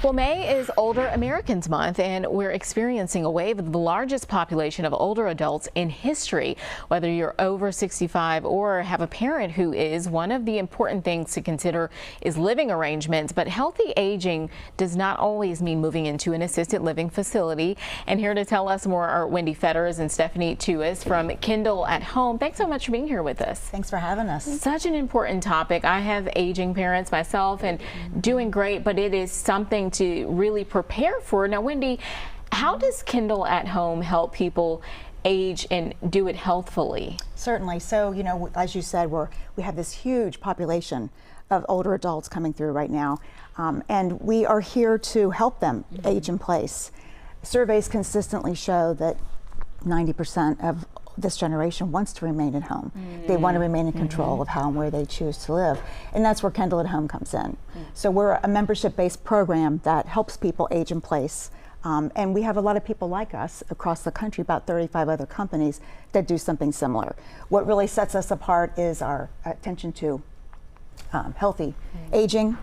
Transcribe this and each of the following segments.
Well, May is Older Americans Month, and we're experiencing a wave of the largest population of older adults in history. Whether you're over 65 or have a parent who is, one of the important things to consider is living arrangements. But healthy aging does not always mean moving into an assisted living facility. And here to tell us more are Wendy Fetters and Stephanie Tuis from Kindle at Home. Thanks so much for being here with us. Thanks for having us. Such an important topic. I have aging parents myself and doing great, but it is something to really prepare for. Now, Wendy, how does Kindle at Home help people age and do it healthfully? Certainly. So, you know, as you said, we have this huge population of older adults coming through right now, and we are here to help them age in place. Surveys consistently show that 90% of this generation wants to remain at home. They want to remain in control of how and where they choose to live. And that's where Kindle at Home comes in. So we're a membership-based program that helps people age in place. And we have a lot of people like us across the country, about 35 other companies that do something similar. What really sets us apart is our attention to healthy aging,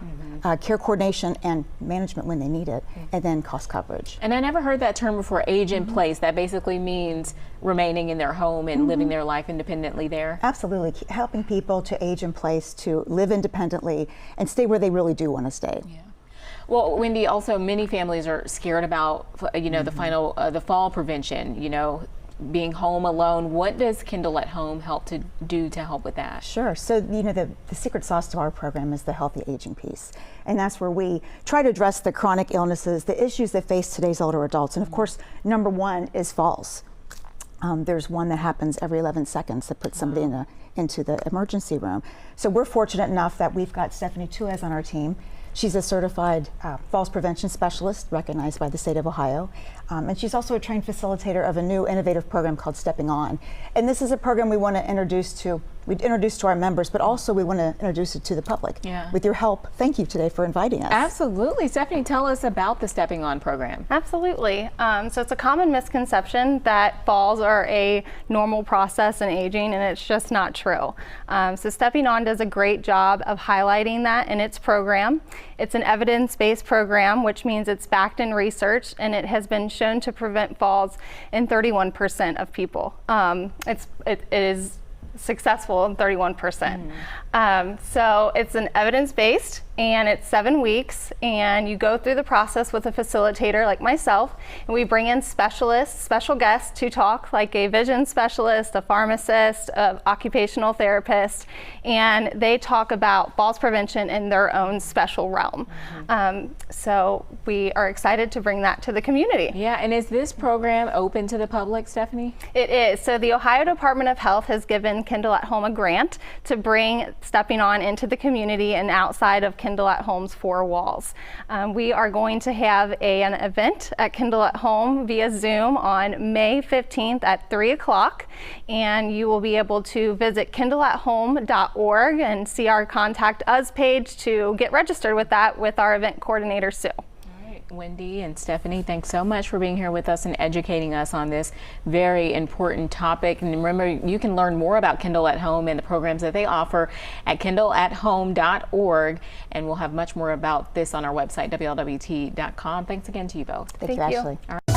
care coordination, and management when they need it, and then cost coverage. And I never heard that term before, age in place. That basically means remaining in their home and living their life independently there. Absolutely. Helping people to age in place, to live independently, and stay where they really do want to stay. Yeah. Well, Wendy, also many families are scared about, you know, the fall prevention, you know, being home alone. What does Kindle at Home help to do to help with that? Sure. So, you know, the secret sauce to our program is the healthy aging piece. And that's where we try to address the chronic illnesses, the issues that face today's older adults. And of course, number one is falls. There's one that happens every 11 seconds that puts somebody into the emergency room. So we're fortunate enough that we've got Stephanie Tuis on our team. She's a certified falls prevention specialist recognized by the state of Ohio. And she's also a trained facilitator of a new innovative program called Stepping On. And this is a program we want to introduce to our members, but also we want to introduce it to the public. Yeah. With your help, thank you today for inviting us. Absolutely. Stephanie, tell us about the Stepping On program. Absolutely. So it's a common misconception that falls are a normal process in aging, and it's just not true. So Stepping On does a great job of highlighting that in its program. It's an evidence-based program, which means it's backed in research, and it has been shown to prevent falls in 31% of people. It is successful in 31%. So it's an evidence-based, and it's 7 weeks, and you go through the process with a facilitator like myself, and we bring in specialists, special guests to talk, like a vision specialist, a pharmacist, an occupational therapist, and they talk about falls prevention in their own special realm. So we are excited to bring that to the community. Yeah, and is this program open to the public, Stephanie? It is. So the Ohio Department of Health has given Kindle at Home a grant to bring Stepping On into the community and outside of Kindle at Home's four walls. We are going to have an event at Kindle at Home via Zoom on May 15th at 3 o'clock, and you will be able to visit kindleathome.org and see our Contact Us page to get registered with that with our event coordinator, Sue. Wendy and Stephanie, thanks so much for being here with us and educating us on this very important topic. And remember, you can learn more about Kindle at Home and the programs that they offer at kindleathome.org. And we'll have much more about this on our website, WLWT.com. Thanks again to you both. Thank you, Ashley. All right.